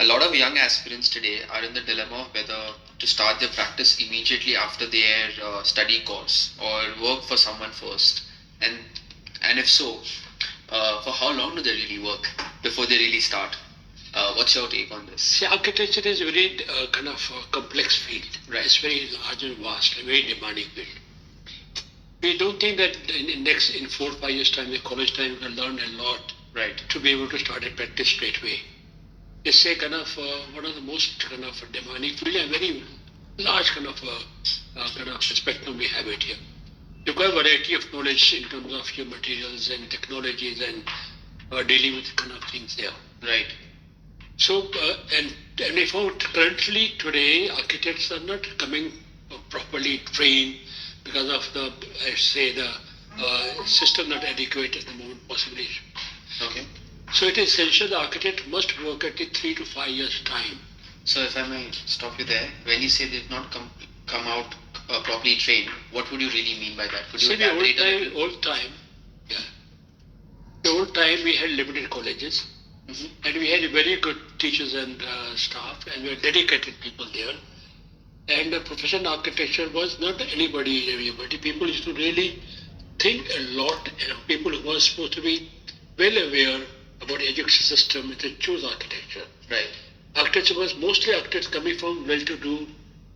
a lot of young aspirants today are in the dilemma of whether to start their practice immediately after their study course or work for someone first. And if so, for how long do they really work before they really start? What's your take on this? See, architecture is a very kind of complex field. Right. It's very large and vast, a very demanding field. We don't think that in 4 or 5 years' time, in college time, we can learn a lot. Right. To be able to start a practice straight away. It's a kind of one of the most kind of demanding field, a very large kind of spectrum we have it here. You've got a variety of knowledge in terms of your materials and technologies and dealing with kind of things there. Right. So, and we found currently today architects are not coming properly trained because of the, system not adequate at the moment possibly. Okay. So it is essential the architect must work at 3 to 5 years time. So if I may stop you there, when you say they've not come out properly trained, what would you really mean by that? Could you elaborate a little? The old time we had limited colleges. Mm-hmm. And we had very good teachers and staff, and we were dedicated people there. And the professional architecture was not everybody. People used to really think a lot, and people who were supposed to be well aware about the education system and they choose architecture. Right. Architecture was mostly architects coming from well-to-do,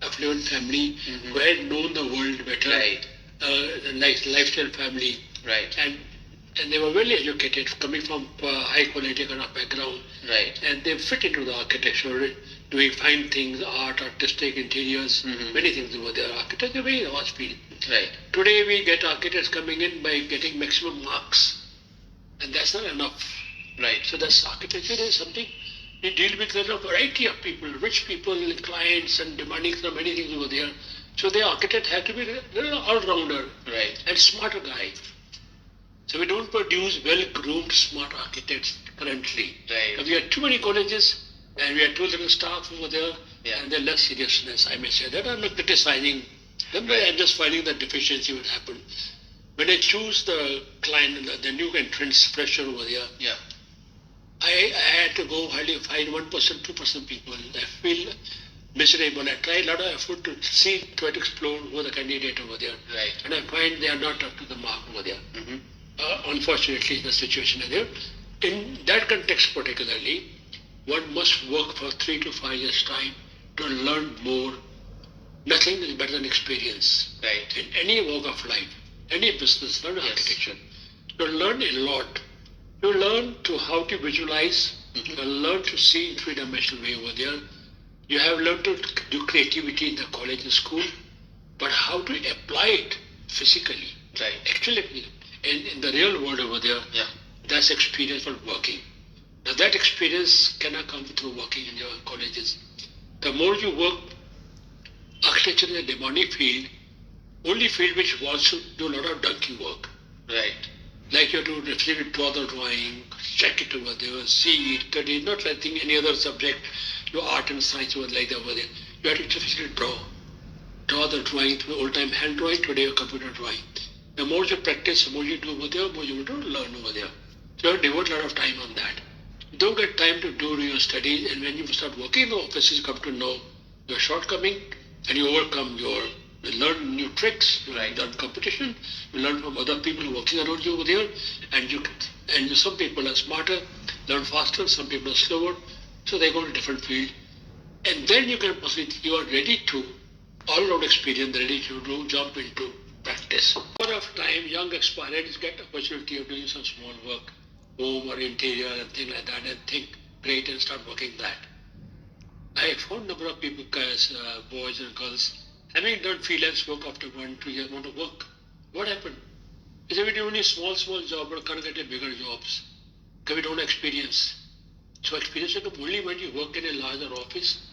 affluent family, mm-hmm. who had known the world better. Right. Lifestyle family. Right. And they were well educated, coming from high quality kind of background. Right. And they fit into the architecture, doing fine things, art, artistic, interiors, mm-hmm. many things over there. Architecture is a very vast field. Right. Today we get architects coming in by getting maximum marks. And that's not enough. Right. So that's architecture is something we deal with a variety of people, rich people, clients, and demanding so many things over there. So the architect has to be an all-rounder. Right. And smarter guy. So we don't produce well-groomed, smart architects currently. Right. We have too many colleges and we have too little staff over there, yeah. and they're less seriousness, I may say. That I'm not criticizing them, but I'm just finding that deficiency would happen. When I choose the client, the new entrance fresher over there, yeah. I had to go find 1%, 2% people. I feel miserable. I try a lot of effort to try to explore who the candidate over there. Right. And I find they are not up to the mark over there. Mm-hmm. Unfortunately, the situation is there. In that context particularly, one must work for 3 to 5 years' time to learn more. Nothing is better than experience. Right. In any walk of life, any business, not architecture. You learn a lot. You learn to how to visualize. Mm-hmm. You learn to see in three-dimensional way over there. You have learned to do creativity in the college and school, but how to apply it physically. Right. Actually, in the real world over there, yeah. That's experience for working. Now that experience cannot come through working in your colleges. The more you work, architecture is a demanding field, only field which wants to do a lot of donkey work. Right. Like you have to reflect, draw the drawing, check it over there, see it, study it, not like any other subject, your art and science was like that over there. You have to physically draw the drawing through old-time hand drawing, today computer drawing. The more you practice, the more you do over there, the more you will learn over there. So you have to devote a lot of time on that. You don't get time to do your studies, and when you start working in the offices, you come to know your shortcoming, and you overcome you learn new tricks, you learn competition, you learn from other people working around you over there, and some people are smarter, learn faster, some people are slower, so they go to a different field. And then you are ready to, all-round experience, ready to jump into practice. A lot of time, young aspirants get opportunity of doing some small work, home or interior and things like that, and think great and start working that. I found a number of people, guys, boys and girls, having done freelance work after 1-2 years, want to work. What happened? They said we do only small job, but can't get a bigger jobs. Because we don't experience. So experience will come only when you work in a larger office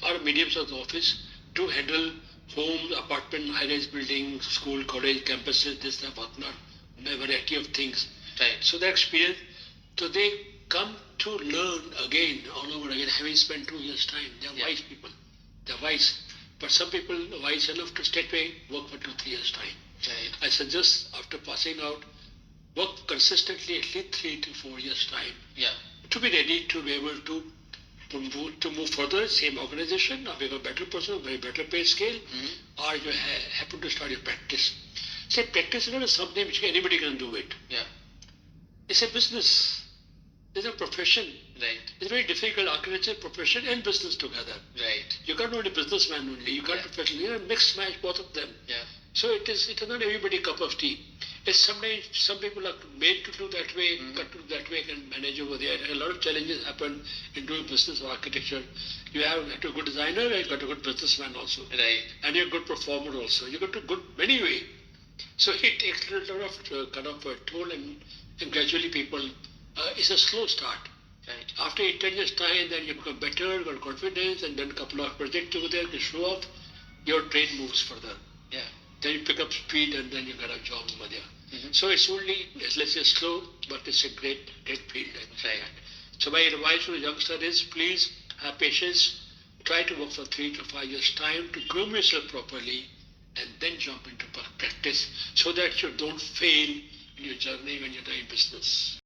or medium-sized office to handle homes, apartment, high-rise buildings, school, college, campuses, this, that, whatnot, a variety of things. Right. So the experience, so they come to learn again, all over again, having spent 2 years' time. They are wise people. They are wise. But some people are wise enough to stay away, work for 2-3 years' time. Right. I suggest after passing out, work consistently at least 3 to 4 years' time. Yeah. To be ready to be able to to move further, same organization, or become a better person, very better pay scale, or you happen to start your practice. Say practice is not something which anybody can do it. Yeah. It's a business. It's a profession. Right. It's very difficult, architecture, profession and business together. Right. You can't only businessman only. You can't professional. You mix match both of them. Yeah. So it is not everybody cup of tea. It's sometimes some people are made to do that way, cut to do that way, can manage over there. And a lot of challenges happen in doing business or architecture. You have a good designer and you got a good businessman also. Right. And you're a good performer also. You got a good many way. So it takes a lot of kind of a toll and gradually people it's a slow start. Right. After 10 years time, then you become better, got confidence, and then a couple of projects over there can show off. Your train moves further. Yeah. Then you pick up speed, and then you get a job over there. So it's only, let's say, slow, but it's a great field. Right. So my advice to the youngster is, please have patience. Try to work for 3 to 5 years time to groom yourself properly, and then jump into practice, so that you don't fail in your journey when you're doing business.